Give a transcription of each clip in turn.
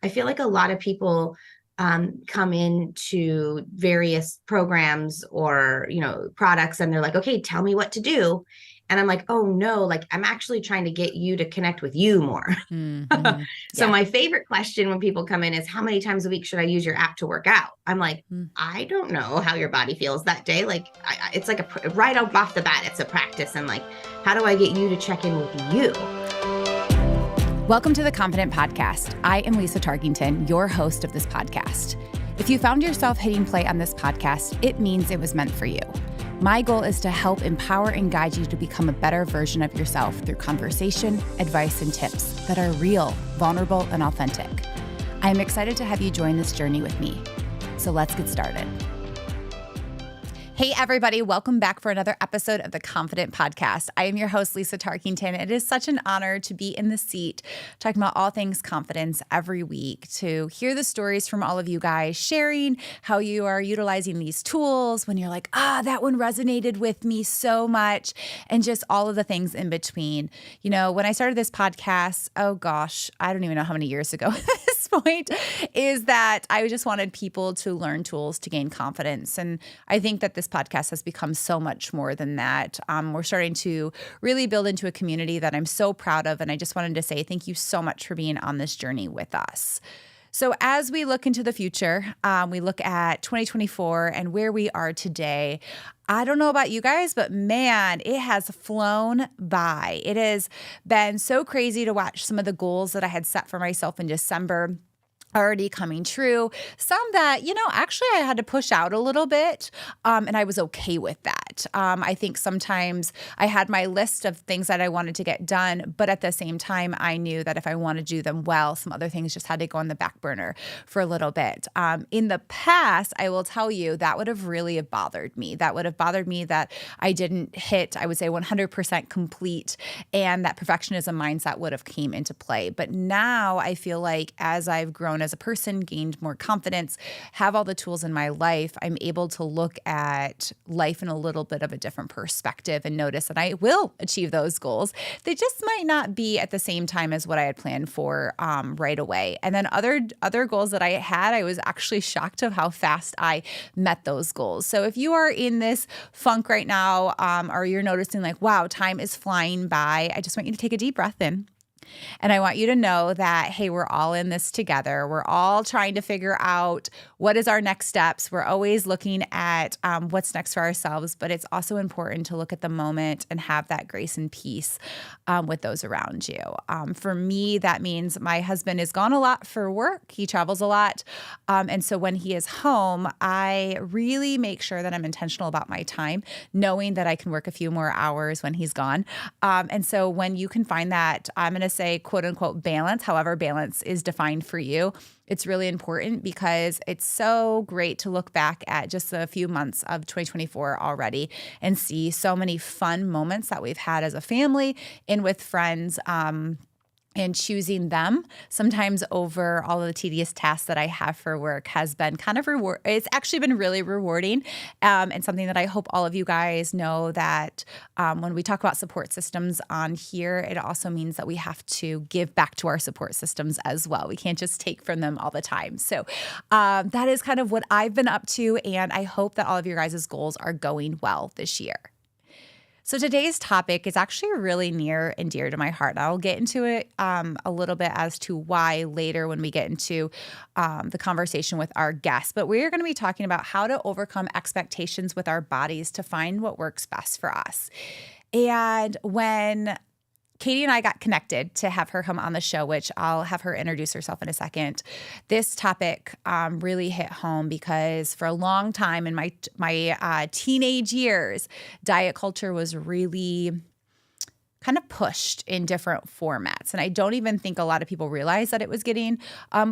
I feel like a lot of people come into various programs or, products, and they're like, okay, tell me what to do. And I'm like, oh no, like I'm actually trying to get you to connect with you more. Mm-hmm. So Yeah. my favorite question when people come in is, how many times a week should I use your app to work out? I'm like, Mm. I don't know how your body feels that day. Like it's like right off the bat, it's a practice. And like, how do I get you to check in with you? Welcome to the Confident Podcast. I am Lisa Tarkington, your host of this podcast. If you found yourself hitting play on this podcast, it means it was meant for you. My goal is to help empower and guide you to become a better version of yourself through conversation, advice, and tips that are real, vulnerable, and authentic. I am excited to have you join this journey with me. So let's get started. Hey, everybody. Welcome back for another episode of the Confident Podcast. I am your host, Lisa Tarkington. It is such an honor to be in the seat talking about all things confidence every week, to hear the stories from all of you guys, sharing how you are utilizing these tools when you're like, that one resonated with me so much, and just all of the things in between. You know, when I started this podcast, oh gosh, I don't even know how many years ago at this point, is that I just wanted people to learn tools to gain confidence. And I think that this podcast has become so much more than that. We're starting to really build into a community that I'm so proud of. And I just wanted to say thank you so much for being on this journey with us. So as we look into the future, we look at 2024 and where we are today. I don't know about you guys, but man, it has flown by. It has been so crazy to watch some of the goals that I had set for myself in December already coming true. Some that, actually I had to push out a little bit, and I was okay with that. I think sometimes I had my list of things that I wanted to get done, but at the same time, I knew that if I wanted to do them well, some other things just had to go on the back burner for a little bit. In the past, I will tell you, that would have really bothered me. That would have bothered me that I didn't hit, I would say 100% complete, and that perfectionism mindset would have came into play. But now I feel like as I've grown as a person, gained more confidence, have all the tools in my life, I'm able to look at life in a little bit of a different perspective and notice that I will achieve those goals. They just might not be at the same time as what I had planned for right away. And then other goals that I had, I was actually shocked of how fast I met those goals. So if you are in this funk right now, or you're noticing like, wow, time is flying by, I just want you to take a deep breath in. And I want you to know that, hey, we're all in this together. We're all trying to figure out what is our next steps. We're always looking at what's next for ourselves, but it's also important to look at the moment and have that grace and peace with those around you. For me, that means my husband is gone a lot for work. He travels a lot. And so when he is home, I really make sure that I'm intentional about my time, knowing that I can work a few more hours when he's gone. And so when you can find that, I'm going to say quote unquote balance, however balance is defined for you, it's really important because it's so great to look back at just a few months of 2024 already and see so many fun moments that we've had as a family and with friends, and choosing them sometimes over all of the tedious tasks that I have for work has been kind of it's actually been really rewarding, and something that I hope all of you guys know that when we talk about support systems on here, it also means that we have to give back to our support systems as well. We can't just take from them all the time. So that is kind of what I've been up to, and I hope that all of your guys' goals are going well this year. So today's topic is actually really near and dear to my heart. I'll get into it a little bit as to why later when we get into the conversation with our guests. But we're going to be talking about how to overcome expectations with our bodies to find what works best for us. And when Katie and I got connected to have her come on the show, which I'll have her introduce herself in a second. This topic really hit home because for a long time in my teenage years, diet culture was really kind of pushed in different formats. And I don't even think a lot of people realize that it was getting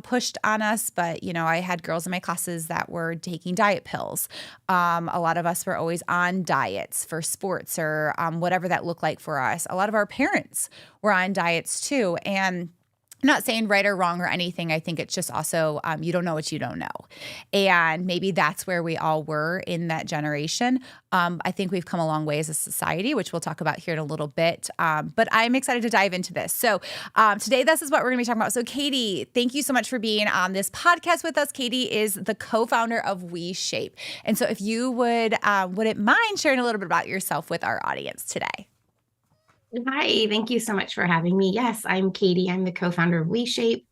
pushed on us. But, I had girls in my classes that were taking diet pills. A lot of us were always on diets for sports or whatever that looked like for us. A lot of our parents were on diets too. And I'm not saying right or wrong or anything. I think it's just also you don't know what you don't know. And maybe that's where we all were in that generation. I think we've come a long way as a society, which we'll talk about here in a little bit. But I'm excited to dive into this. So today, this is what we're going to be talking about. So Katie, thank you so much for being on this podcast with us. Katie is the co-founder of WeShape. And so if you wouldn't mind sharing a little bit about yourself with our audience today. Hi, thank you so much for having me. Yes, I'm Katie. I'm the co-founder of WeShape.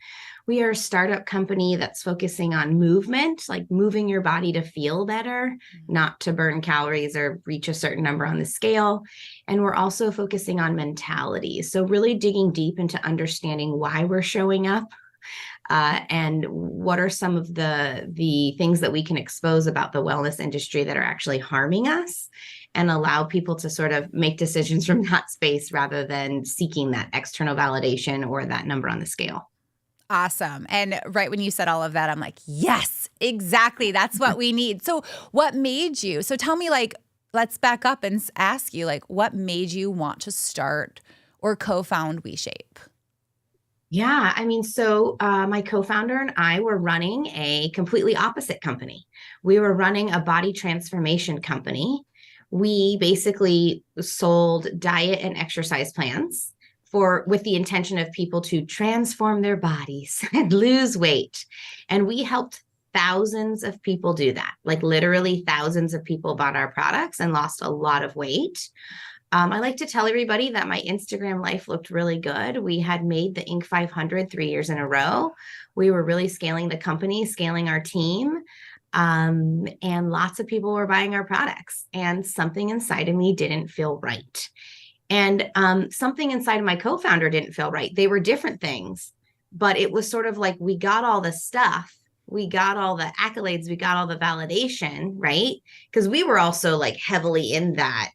We are a startup company that's focusing on movement, like moving your body to feel better, not to burn calories or reach a certain number on the scale. And we're also focusing on mentality. So really digging deep into understanding why we're showing up. And what are some of the things that we can expose about the wellness industry that are actually harming us, and allow people to sort of make decisions from that space rather than seeking that external validation or that number on the scale. Awesome. And right when you said all of that, I'm like, yes, exactly. That's what we need. So what made you, so tell me, like, let's back up and ask you, like, what made you want to start or co-found WeShape? Yeah, I mean, so my co-founder and I were running a completely opposite company. We were running a body transformation company. We basically sold diet and exercise plans with the intention of people to transform their bodies and lose weight. And we helped thousands of people do that. Like literally thousands of people bought our products and lost a lot of weight. I like to tell everybody that my Instagram life looked really good. We had made the Inc. 500 3 years in a row. We were really scaling the company, scaling our team. And lots of people were buying our products, and something inside of me didn't feel right. And something inside of my co-founder didn't feel right. They were different things, but it was sort of like we got all the stuff. We got all the accolades. We got all the validation, right? Because we were also like heavily in that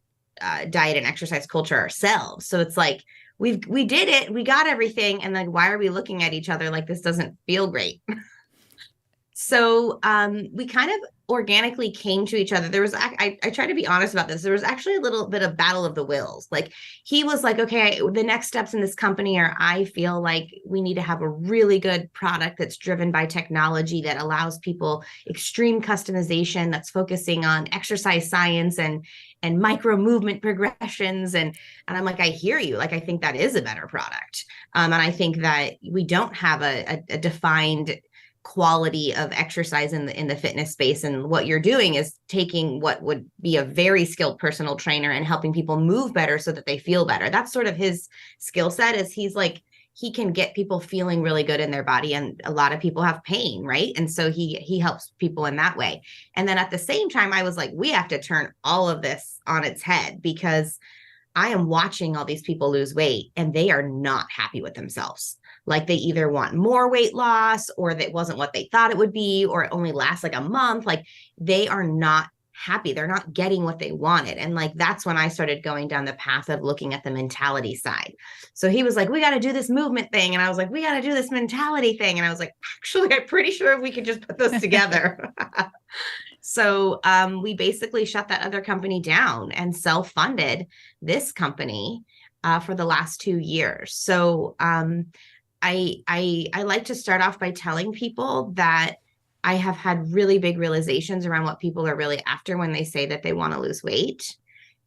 diet and exercise culture ourselves. So it's like, we did it. We got everything. And like, why are we looking at each other like this doesn't feel great? So we kind of organically came to each other. There was, I try to be honest about this. There was actually a little bit of battle of the wills. Like he was like, okay, the next steps in this company are, I feel like we need to have a really good product that's driven by technology that allows people extreme customization, that's focusing on exercise science and micro movement progressions. And I'm like, I hear you. Like, I think that is a better product. And I think that we don't have a defined quality of exercise in the fitness space. And what you're doing is taking what would be a very skilled personal trainer and helping people move better so that they feel better. That's sort of his skill set. Is he's like, he can get people feeling really good in their body. And a lot of people have pain, right? And so he helps people in that way. And then at the same time, I was like, we have to turn all of this on its head, because I am watching all these people lose weight and they are not happy with themselves. Like they either want more weight loss, or that wasn't what they thought it would be, or it only lasts like a month. Like they are not happy. They're not getting what they wanted. And like, that's when I started going down the path of looking at the mentality side. So he was like, we got to do this movement thing. And I was like, we got to do this mentality thing. And I was like, actually, I'm pretty sure we could just put those together. So we basically shut that other company down and self-funded this company for the last 2 years. So I like to start off by telling people that I have had really big realizations around what people are really after when they say that they want to lose weight.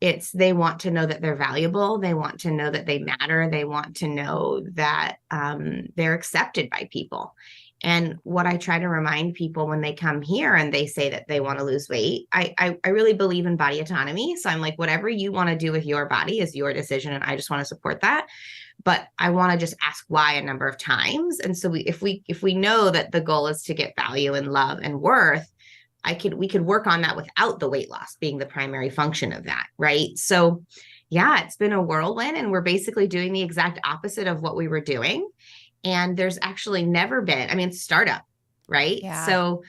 It's they want to know that they're valuable. They want to know that they matter. They want to know that they're accepted by people. And what I try to remind people when they come here and they say that they want to lose weight, I really believe in body autonomy. So I'm like, whatever you want to do with your body is your decision. And I just want to support that. But I want to just ask why a number of times. And so if we know that the goal is to get value and love and worth, we could work on that without the weight loss being the primary function of that. Right. So yeah, it's been a whirlwind, and we're basically doing the exact opposite of what we were doing. And there's actually never been, I mean, startup, right? Yeah. So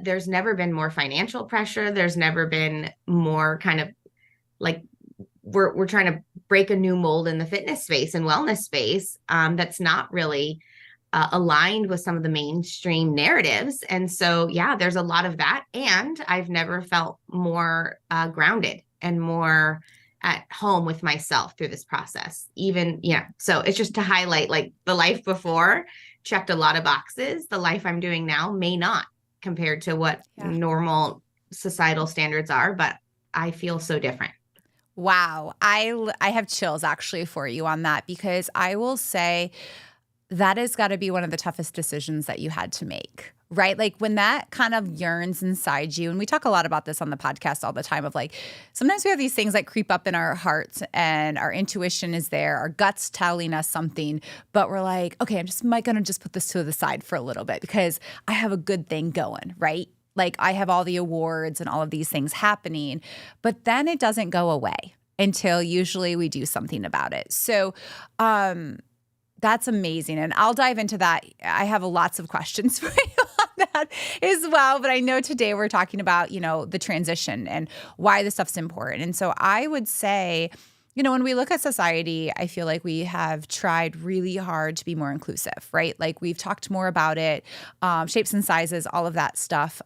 there's never been more financial pressure. There's never been more kind of like, we're trying to break a new mold in the fitness space and wellness space that's not really aligned with some of the mainstream narratives. And so, yeah, there's a lot of that. And I've never felt more grounded and more at home with myself through this process. Even, so it's just to highlight, like, the life before checked a lot of boxes. The life I'm doing now may not, compared to what normal societal standards are, but I feel so different. Wow. I have chills actually for you on that, because I will say that has got to be one of the toughest decisions that you had to make, right? Like, when that kind of yearns inside you, and we talk a lot about this on the podcast all the time, of like, sometimes we have these things that creep up in our hearts and our intuition is there, our guts telling us something, but we're like, okay, I'm just going to just put this to the side for a little bit because I have a good thing going, right? Like, I have all the awards and all of these things happening, but then it doesn't go away until usually we do something about it. So, that's amazing. And I'll dive into that. I have lots of questions for you on that as well. But I know today we're talking about, the transition and why this stuff's important. And so I would say, when we look at society, I feel like we have tried really hard to be more inclusive, right? Like, we've talked more about it, shapes and sizes, all of that stuff.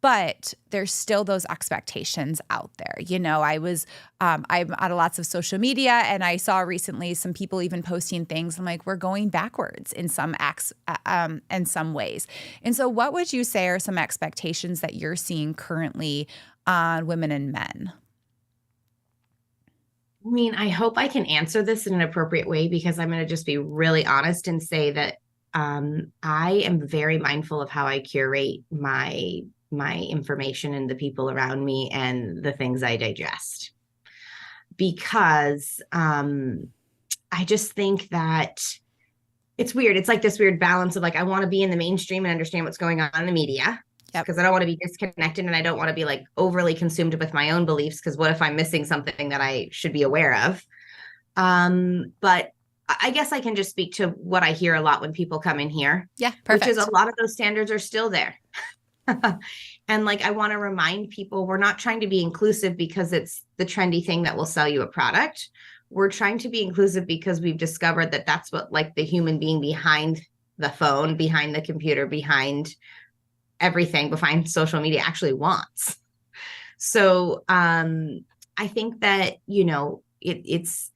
But there's still those expectations out there. I'm on lots of social media, and I saw recently some people even posting things. I'm like, we're going backwards in some in some ways. And so what would you say are some expectations that you're seeing currently on women and men? I mean, I hope I can answer this in an appropriate way, because I'm going to just be really honest and say that I am very mindful of how I curate my information and the people around me and the things I digest, because I just think that it's weird. It's like this weird balance of, like, I want to be in the mainstream and understand what's going on in the media, because I don't want to be disconnected, and I don't want to be, like, overly consumed with my own beliefs, because what if I'm missing something that I should be aware of? But I guess I can just speak to what I hear a lot when people come in here. Yeah, perfect. Which is, a lot of those standards are still there. And, like, I want to remind people, we're not trying to be inclusive because it's the trendy thing that will sell you a product. We're trying to be inclusive because we've discovered that that's what, like, the human being behind the phone, behind the computer, behind everything, behind social media actually wants. So I think that, it's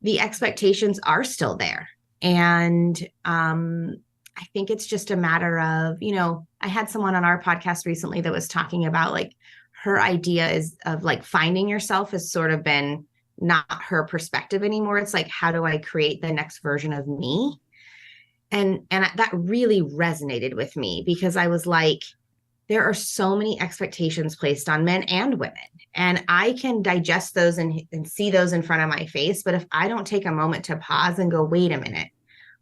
the expectations are still there. And I think it's just a matter of, I had someone on our podcast recently that was talking about, like, her idea is of, like, finding yourself has sort of been not her perspective anymore. It's like, how do I create the next version of me? And that really resonated with me, because I was like, there are so many expectations placed on men and women, and I can digest those and see those in front of my face. But if I don't take a moment to pause and go, wait a minute,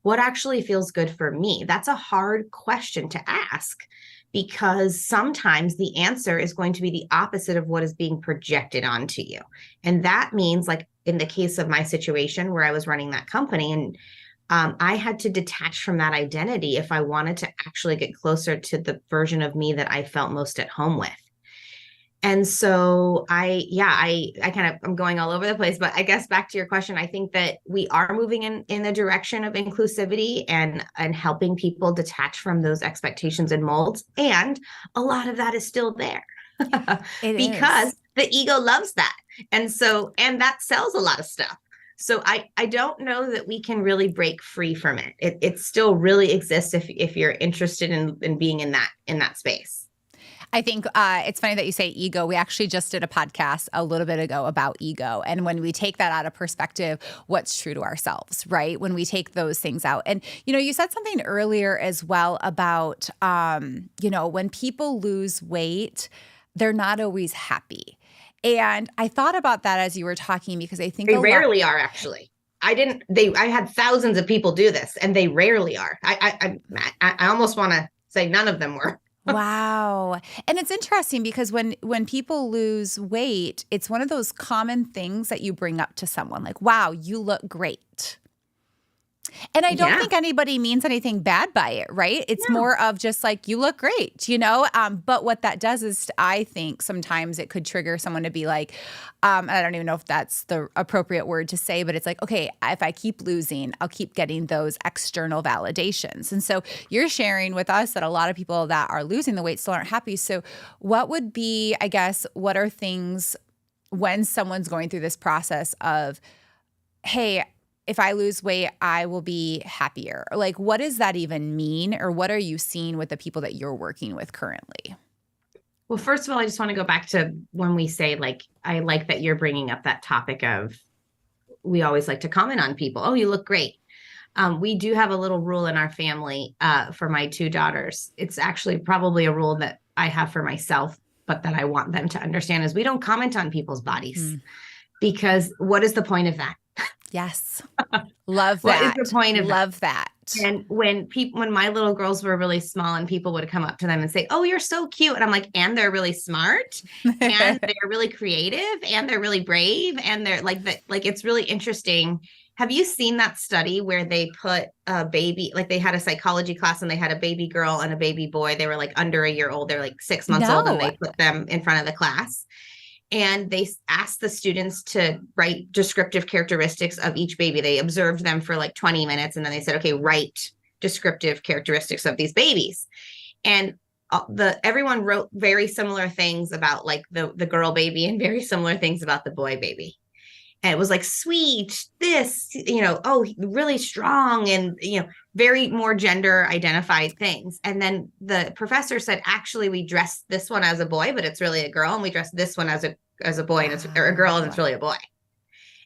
what actually feels good for me? That's a hard question to ask, because sometimes the answer is going to be the opposite of what is being projected onto you. And that means, like, in the case of my situation where I was running that company, and I had to detach from that identity if I wanted to actually get closer to the version of me that I felt most at home with. And so I I'm going all over the place, but I guess back to your question, I think that we are moving in the direction of inclusivity and helping people detach from those expectations and molds. And a lot of that is still there because the ego loves that. And that sells a lot of stuff. So I don't know that we can really break free from it. It still really exists if you're interested in being in that space. I think it's funny that you say ego. We actually just did a podcast a little bit ago about ego. And when we take that out of perspective, what's true to ourselves, right? When we take those things out. And, you said something earlier as well about, when people lose weight, they're not always happy. And I thought about that as you were talking, because I think they rarely are, actually. I had thousands of people do this, and they rarely are. I almost want to say none of them were. Wow. And it's interesting because when people lose weight, it's one of those common things that you bring up to someone, like, wow, you look great. And I don't think anybody means anything bad by it, right? It's more of just like, you look great, But what that does is, I think sometimes it could trigger someone to be like, I don't even know if that's the appropriate word to say, but it's like, okay, if I keep losing, I'll keep getting those external validations. And so you're sharing with us that a lot of people that are losing the weight still aren't happy. So what would be, I guess, what are things when someone's going through this process of, hey, if I lose weight, I will be happier. Like, what does that even mean? Or what are you seeing with the people that you're working with currently? Well, first of all, I just want to go back to when we say, like, I like that you're bringing up that topic of, we always like to comment on people. Oh, you look great. We do have a little rule in our family for my two daughters. It's actually probably a rule that I have for myself, but that I want them to understand, is we don't comment on people's bodies because what is the point of that? Yes. Love What that. is the point of Love that? And when my little girls were really small and people would come up to them and say, "Oh, you're so cute." And I'm like, and they're really smart and they're really creative and they're really brave. And they're like, it's really interesting. Have you seen that study where they put a baby, like they had a psychology class and they had a baby girl and a baby boy. They were like under a year old. They're like 6 months old, and they put them in front of the class. And they asked the students to write descriptive characteristics of each baby. They observed them for like 20 minutes. And then they said, okay, write descriptive characteristics of these babies. And everyone wrote very similar things about like the girl baby and very similar things about the boy baby. And it was like, sweet, this, oh, really strong, and, very more gender identified things. And then the professor said, actually, we dress this one as a boy, but it's really a girl. And we dress this one as a boy, and it's or a girl, and it's really a boy.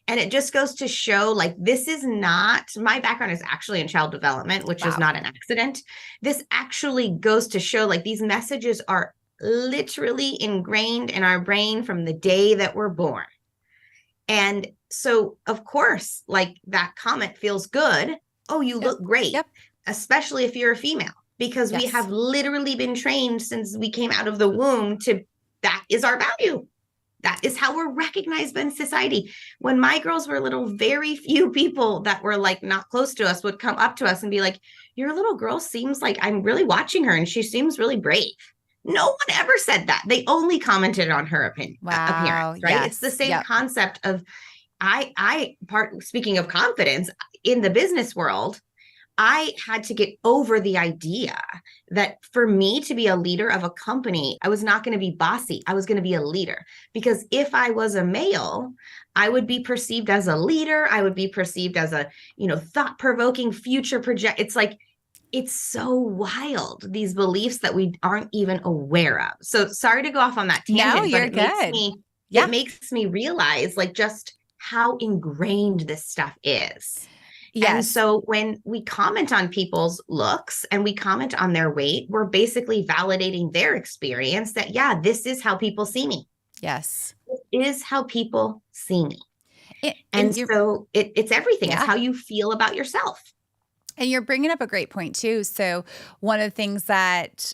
And it just goes to show, like, this is not, my background is actually in child development, which is not an accident. This actually goes to show, like, these messages are literally ingrained in our brain from the day that we're born. And so, of course, like, that comment feels good. Oh, you look great, especially if you're a female, because we have literally been trained since we came out of the womb that is our value. That is how we're recognized in society. When my girls were little, very few people that were like not close to us would come up to us and be like, your little girl seems like, I'm really watching her and she seems really brave. No one ever said that. They only commented on her appearance, right? Yes. It's the same concept of, speaking of confidence in the business world, I had to get over the idea that for me to be a leader of a company, I was not going to be bossy. I was going to be a leader, because if I was a male, I would be perceived as a leader. I would be perceived as a, thought-provoking future project. It's like, it's so wild, these beliefs that we aren't even aware of. So sorry to go off on that tangent, no, you're good. It makes me realize, like, just how ingrained this stuff is. Yes. And so when we comment on people's looks and we comment on their weight, we're basically validating their experience that, this is how people see me. Yes. It is how people see me. And so it's everything. It's how you feel about yourself. And you're bringing up a great point too. So one of the things that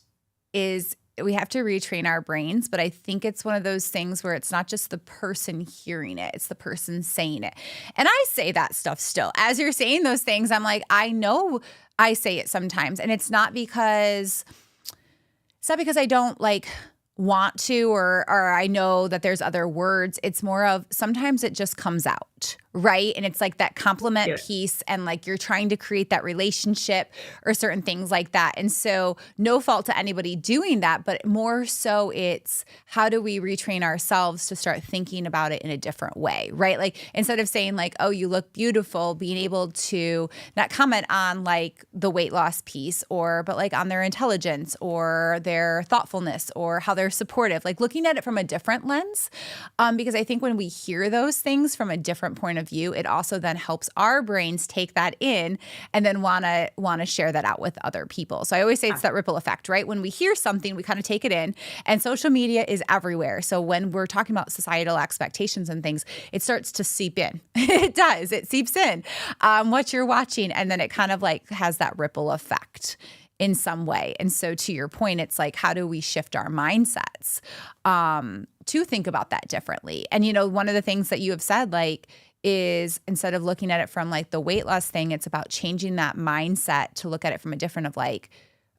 is, we have to retrain our brains, but I think it's one of those things where it's not just the person hearing it, it's the person saying it. And I say that stuff still. As you're saying those things, I'm like, I know I say it sometimes. And it's not because I don't like want to, or I know that there's other words. It's more of sometimes it just comes out, right? And it's like that compliment piece, and like you're trying to create that relationship or certain things like that. And so no fault to anybody doing that, but more so it's how do we retrain ourselves to start thinking about it in a different way, right? Like instead of saying like, oh, you look beautiful, being able to not comment on like the weight loss piece, but like on their intelligence or their thoughtfulness or how they're supportive, like looking at it from a different lens. Because I think when we hear those things from a different point of view, it also then helps our brains take that in and then want to share that out with other people. So I always say it's that ripple effect, right? When we hear something, we kind of take it in, and social media is everywhere. So when we're talking about societal expectations and things, it starts to seep in. It does. It seeps in what you're watching, and then it kind of like has that ripple effect in some way. And so to your point, it's like, how do we shift our mindsets to think about that differently? And, one of the things that you have said, like, is instead of looking at it from like the weight loss thing, it's about changing that mindset to look at it from a different of like,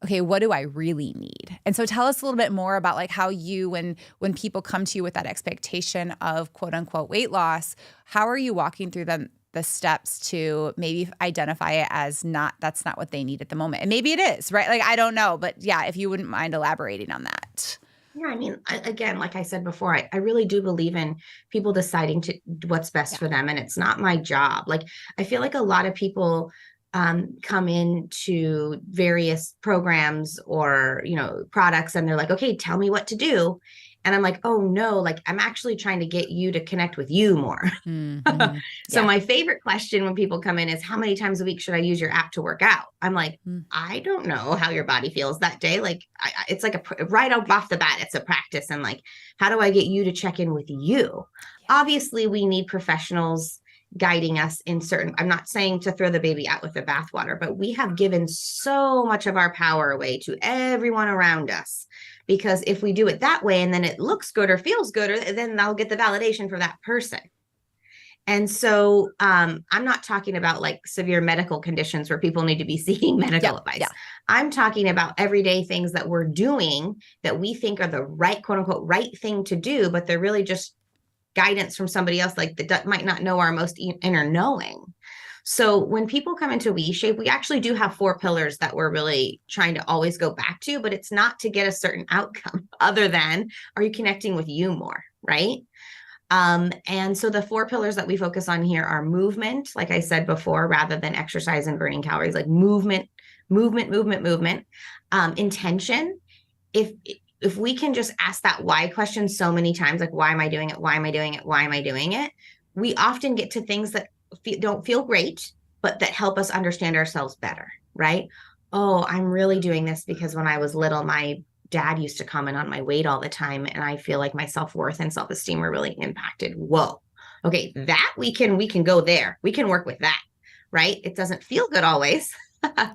okay, what do I really need? And so tell us a little bit more about like how you, when people come to you with that expectation of quote unquote weight loss, how are you walking through the steps to maybe identify it as that's not what they need at the moment? And maybe it is, right? Like, I don't know, but yeah, if you wouldn't mind elaborating on that. Yeah, I mean, again, like I said before, I really do believe in people deciding to what's best Yeah. for them, and it's not my job. Like, I feel like a lot of people come into various programs or products, and they're like, "Okay, tell me what to do," and I'm like, "Oh no, like I'm actually trying to get you to connect with you more." Mm-hmm. So Yeah. my favorite question when people come in is, how many times a week should I use your app to work out? I'm like, Mm. I don't know how your body feels that day. Like, it's like right off the bat, it's a practice. And like, how do I get you to check in with you? Yeah. Obviously, we need professionals guiding us in certain, I'm not saying to throw the baby out with the bathwater, but we have given so much of our power away to everyone around us. Because if we do it that way and then it looks good or feels good, or then I'll get the validation for that person. And so I'm not talking about like severe medical conditions where people need to be seeking medical Yep. advice. Yeah. I'm talking about everyday things that we're doing that we think are the right, quote unquote, right thing to do, but they're really just guidance from somebody else, like that might not know our most inner knowing. So when people come into WeShape, we actually do have 4 pillars that we're really trying to always go back to, but it's not to get a certain outcome other than, are you connecting with you more, right? And so the 4 pillars that we focus on here are movement, like I said before, rather than exercise and burning calories, like movement, movement, movement, movement. Intention. If we can just ask that why question so many times, like, why am I doing it? Why am I doing it? Why am I doing it? We often get to things that don't feel great, but that help us understand ourselves better, right? Oh, I'm really doing this because when I was little, my dad used to comment on my weight all the time, and I feel like my self-worth and self-esteem were really impacted. Whoa. Okay, that we can go there. We can work with that, right? It doesn't feel good always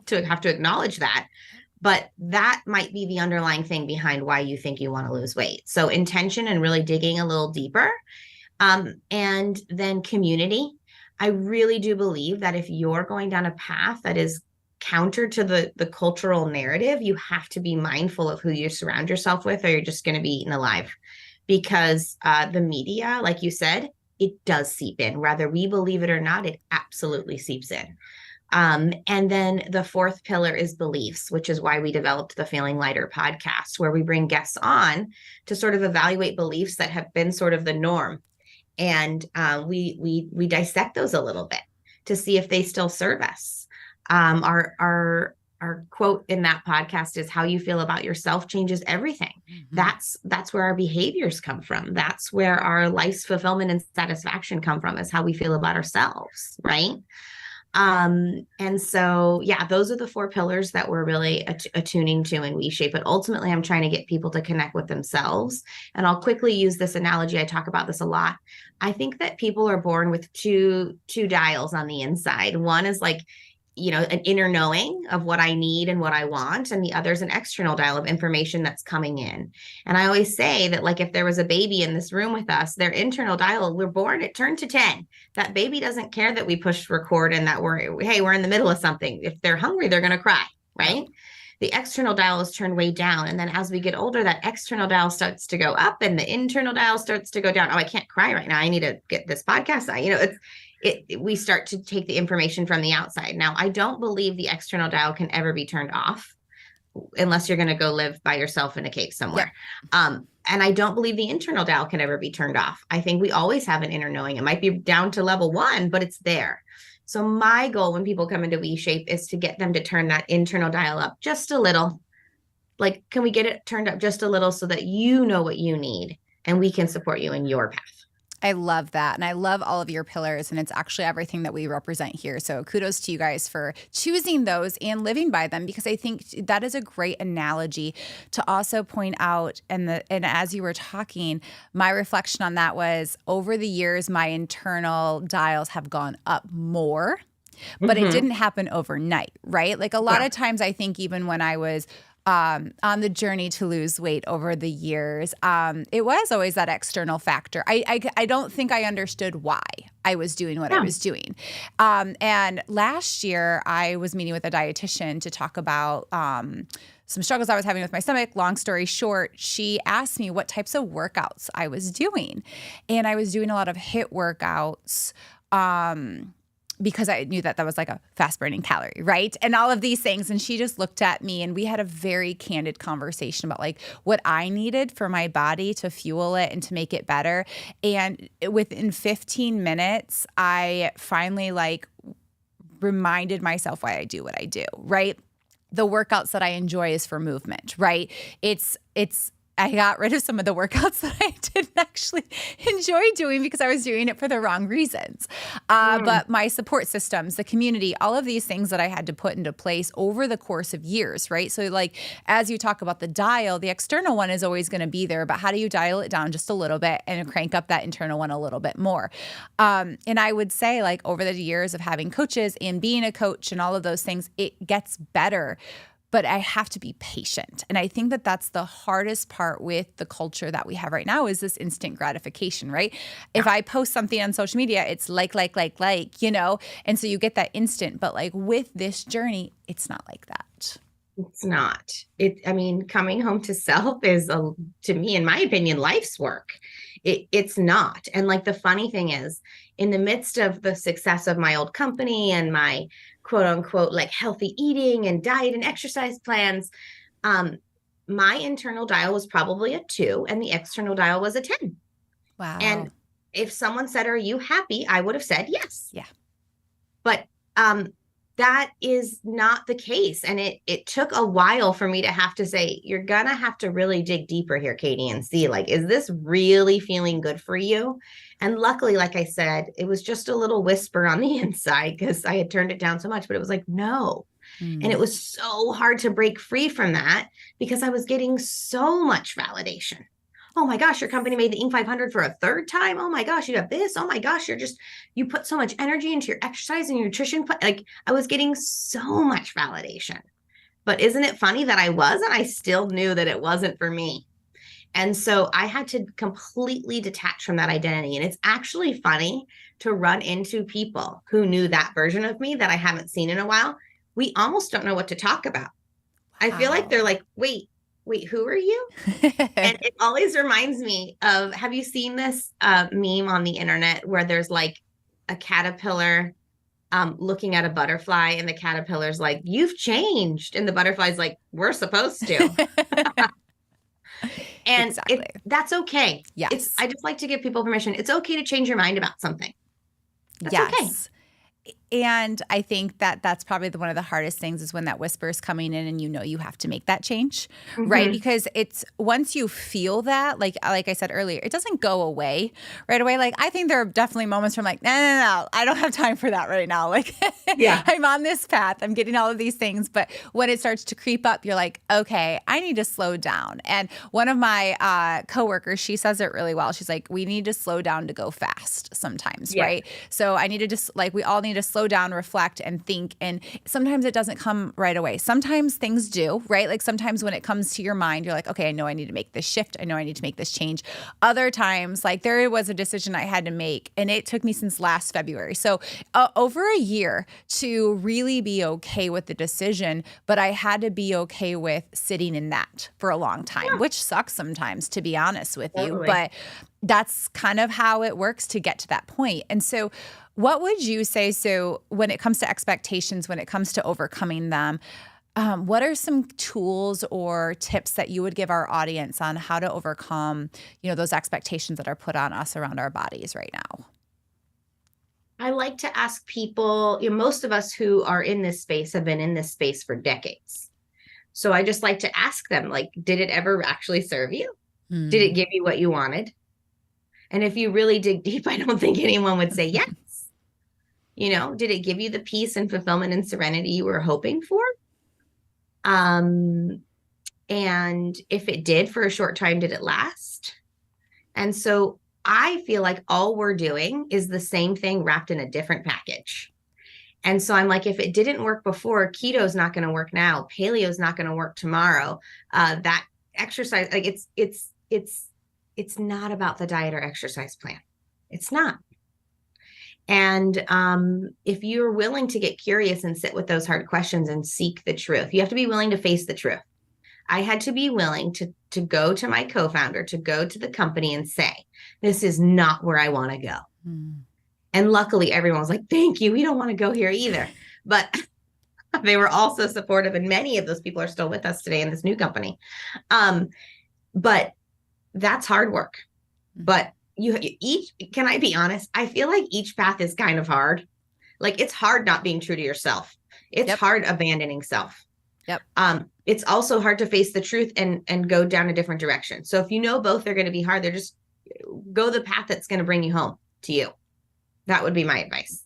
to have to acknowledge that, but that might be the underlying thing behind why you think you want to lose weight. So intention and really digging a little deeper. And then community. I really do believe that if you're going down a path that is counter to the cultural narrative, you have to be mindful of who you surround yourself with, or you're just going to be eaten alive. Because the media, like you said, it does seep in. Whether we believe it or not, it absolutely seeps in. And then the 4th pillar is beliefs, which is why we developed the Feeling Lighter podcast, where we bring guests on to sort of evaluate beliefs that have been sort of the norm. And we dissect those a little bit to see if they still serve us. Our quote in that podcast is, how you feel about yourself changes everything. Mm-hmm. That's where our behaviors come from. That's where our life's fulfillment and satisfaction come from, is how we feel about ourselves, right? And so, yeah, those are the 4 pillars that we're really attuning to in WeShape. But ultimately, I'm trying to get people to connect with themselves. And I'll quickly use this analogy. I talk about this a lot. I think that people are born with two dials on the inside. One is like, an inner knowing of what I need and what I want. And the other is an external dial of information that's coming in. And I always say that, like, if there was a baby in this room with us, their internal dial, we're born, it turned to 10. That baby doesn't care that we push record and that we're in the middle of something. If they're hungry, they're going to cry, right? Yep. The external dial is turned way down. And then as we get older, that external dial starts to go up and the internal dial starts to go down. Oh, I can't cry right now. I need to get this podcast out. We start to take the information from the outside. Now, I don't believe the external dial can ever be turned off unless you're going to go live by yourself in a cave somewhere. Yeah. And I don't believe the internal dial can ever be turned off. I think we always have an inner knowing. It might be down to level 1, but it's there. So my goal when people come into WeShape is to get them to turn that internal dial up just a little. Like, can we get it turned up just a little so that you know what you need and we can support you in your path? I love that. And I love all of your pillars. And it's actually everything that we represent here. So kudos to you guys for choosing those and living by them, because I think that is a great analogy to also point out. And as you were talking, my reflection on that was, over the years, my internal dials have gone up more, but it didn't happen overnight, right? Like a lot of times, I think even when I was on the journey to lose weight over the years, it was always that external factor. I don't think I understood why I was doing what I was doing. And last year, I was meeting with a dietitian to talk about some struggles I was having with my stomach. Long story short, she asked me what types of workouts I was doing. And I was doing a lot of HIIT workouts, because I knew that was like a fast burning calorie, right? And all of these things. And she just looked at me and we had a very candid conversation about like what I needed for my body to fuel it and to make it better. And within 15 minutes, I finally like reminded myself why I do what I do, right? The workouts that I enjoy is for movement, right? I got rid of some of the workouts that I didn't actually enjoy doing because I was doing it for the wrong reasons. But my support systems, the community, all of these things that I had to put into place over the course of years, right? So like, as you talk about the dial, the external one is always going to be there, but how do you dial it down just a little bit and crank up that internal one a little bit more? And I would say like over the years of having coaches and being a coach and all of those things, it gets better. But I have to be patient. And I think that that's the hardest part with the culture that we have right now is this instant gratification, right? Yeah. If I post something on social media, it's like, you know? And so you get that instant. But like with this journey, it's not like that. It's not. Coming home to self is, to me, in my opinion, life's work. It's not. And like the funny thing is, in the midst of the success of my old company and my quote unquote, like healthy eating and diet and exercise plans, my internal dial was probably a 2 and the external dial was a 10. Wow. And if someone said, "Are you happy?" I would have said yes. Yeah. But that is not the case. And it took a while for me to have to say, you're going to have to really dig deeper here, Katie, and see, like, is this really feeling good for you? And luckily, like I said, it was just a little whisper on the inside because I had turned it down so much, but it was like, no. And it was so hard to break free from that because I was getting so much validation. Oh my gosh, your company made the Inc. 500 for a 3rd time. Oh my gosh, you have this. Oh my gosh, you put so much energy into your exercise and your nutrition. Like I was getting so much validation. But isn't it funny that I still knew that it wasn't for me. And so I had to completely detach from that identity. And it's actually funny to run into people who knew that version of me that I haven't seen in a while. We almost don't know what to talk about. Wow. I feel like they're like, wait, who are you? And it always reminds me of, have you seen this meme on the internet where there's like a caterpillar looking at a butterfly and the caterpillar's like, "You've changed." And the butterfly's like, "We're supposed to." And exactly. That's okay. Yes. I just like to give people permission. It's okay to change your mind about something. That's okay. And I think that that's probably one of the hardest things is when that whisper is coming in and you know you have to make that change, right? Because it's once you feel that, like I said earlier, it doesn't go away right away. Like I think there are definitely moments where I'm like, no, I don't have time for that right now. Like I'm on this path, I'm getting all of these things. But when it starts to creep up, you're like, okay, I need to slow down. And one of my coworkers, she says it really well. She's like, we need to slow down to go fast sometimes, right? So I need to just we all need to slow down, reflect, and think. And sometimes it doesn't come right away. Sometimes things do, right? Like sometimes when it comes to your mind, you're like, okay, I know I need to make this shift. I know I need to make this change. Other times, like there was a decision I had to make, and it took me since last February. So over a year to really be okay with the decision, but I had to be okay with sitting in that for a long time, which sucks sometimes, to be honest with you. But that's kind of how it works to get to that point. And so what would you say, so when it comes to expectations, when it comes to overcoming them, what are some tools or tips that you would give our audience on how to overcome, those expectations that are put on us around our bodies right now? I like to ask people, most of us who are in this space have been in this space for decades. So I just like to ask them, like, did it ever actually serve you? Did it give you what you wanted? And if you really dig deep, I don't think anyone would say yes. Did it give you the peace and fulfillment and serenity you were hoping for? And if it did for a short time, did it last? And so I feel like all we're doing is the same thing wrapped in a different package. And so I'm like, if it didn't work before, keto's not going to work now. Paleo's not going to work tomorrow. That exercise, like it's not about the diet or exercise plan. It's not. And if you're willing to get curious and sit with those hard questions and seek the truth, you have to be willing to face the truth. I had to be willing to go to my co-founder, to go to the company and say, this is not where I want to go. And luckily everyone was like, thank you. We don't want to go here either. But they were also supportive. And many of those people are still with us today in this new company. But that's hard work. But can I be honest? I feel like each path is kind of hard. Like it's hard not being true to yourself. It's hard abandoning self. Yep. It's also hard to face the truth and go down a different direction. So if you know both are going to be hard, they're just go the path that's going to bring you home to you. That would be my advice.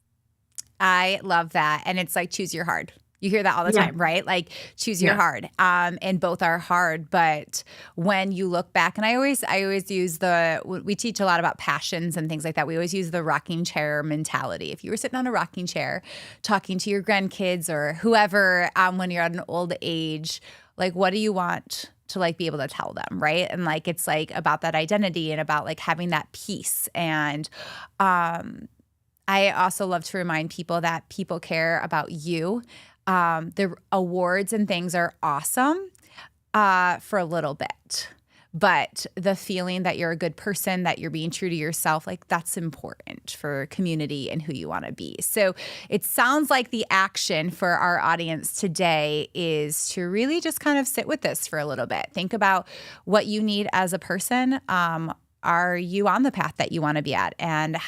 I love that. And it's like, choose your hard. You hear that all the time, right? Like choose your hard. And both are hard. But when you look back, and I always use we teach a lot about passions and things like that. We always use the rocking chair mentality. If you were sitting on a rocking chair talking to your grandkids or whoever, when you're at an old age, like what do you want to like be able to tell them, right? And like it's like about that identity and about like having that peace. And I also love to remind people that people care about you. The awards and things are awesome for a little bit, but the feeling that you're a good person, that you're being true to yourself, like that's important for community and who you want to be. So it sounds like the action for our audience today is to really just kind of sit with this for a little bit. Think about what you need as a person. Are you on the path that you want to be at? And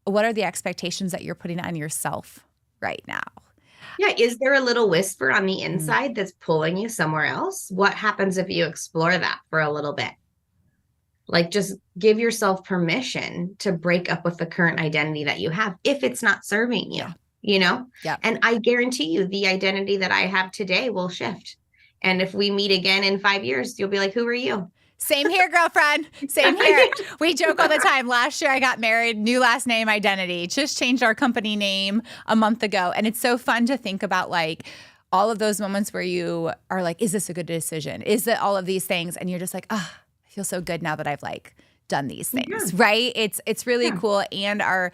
what are the expectations that you're putting on yourself right now? Yeah. Is there a little whisper on the inside that's pulling you somewhere else? What happens if you explore that for a little bit? Like just give yourself permission to break up with the current identity that you have if it's not serving you, you know? Yeah. And I guarantee you the identity that I have today will shift. And if we meet again in 5 years, you'll be like, who are you? Same here, girlfriend. Same here. We joke all the time. Last year I got married, new last name, identity. Just changed our company name a month ago. And it's so fun to think about like all of those moments where you are like, is this a good decision? Is it all of these things? And you're just like, I feel so good now that I've like done these things, right? It's really cool. And our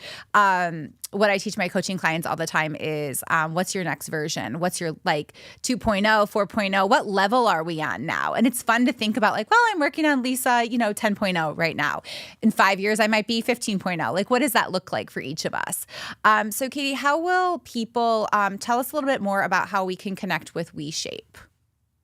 what I teach my coaching clients all the time is what's your next version? What's your like 2.0, 4.0? What level are we on now? And it's fun to think about like, well, I'm working on Lisa, 10.0 right now. In 5 years, I might be 15.0. Like, what does that look like for each of us? So Katie, how will people tell us a little bit more about how we can connect with WeShape?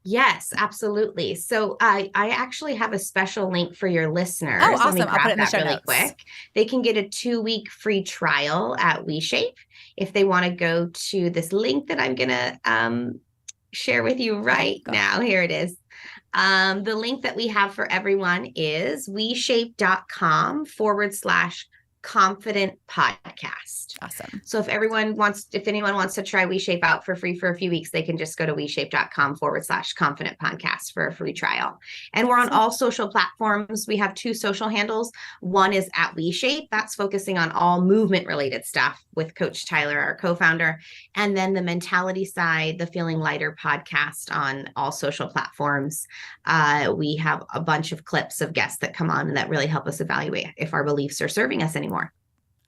Yes, absolutely. So I actually have a special link for your listeners. Oh, awesome. I'll put it in the show notes. Quick. They can get a 2-week free trial at WeShape if they want to go to this link that I'm going to share with you right now. Here it is. The link that we have for everyone is WeShape.com/confident podcast. Awesome. So if anyone wants to try WeShape out for free for a few weeks, they can just go to WeShape.com/confident podcast for a free trial. And we're on all social platforms. We have 2 social handles. One is at WeShape. That's focusing on all movement related stuff with Coach Tyler, our co-founder. And then the mentality side, the Feeling Lighter podcast on all social platforms. We have a bunch of clips of guests that come on and that really help us evaluate if our beliefs are serving us anymore.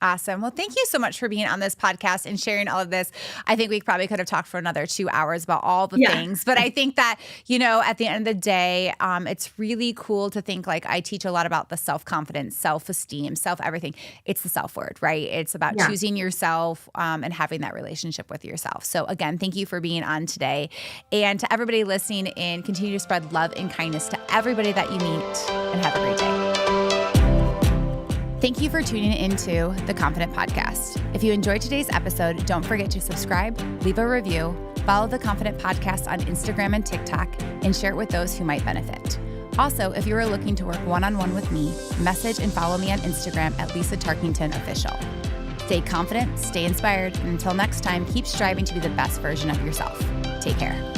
Awesome. Well, thank you so much for being on this podcast and sharing all of this. I think we probably could have talked for another 2 hours about all the things, but I think that, at the end of the day, it's really cool to think like I teach a lot about the self-confidence, self-esteem, self-everything. It's the self-word, right? It's about choosing yourself and having that relationship with yourself. So again, thank you for being on today. And to everybody listening in, continue to spread love and kindness to everybody that you meet, and have a great day. Thank you for tuning into the Confident Podcast. If you enjoyed today's episode, don't forget to subscribe, leave a review, follow the Confident Podcast on Instagram and TikTok, and share it with those who might benefit. Also, if you are looking to work one-on-one with me, message and follow me on Instagram at Lisa Tarkington Official. Stay confident, stay inspired, and until next time, keep striving to be the best version of yourself. Take care.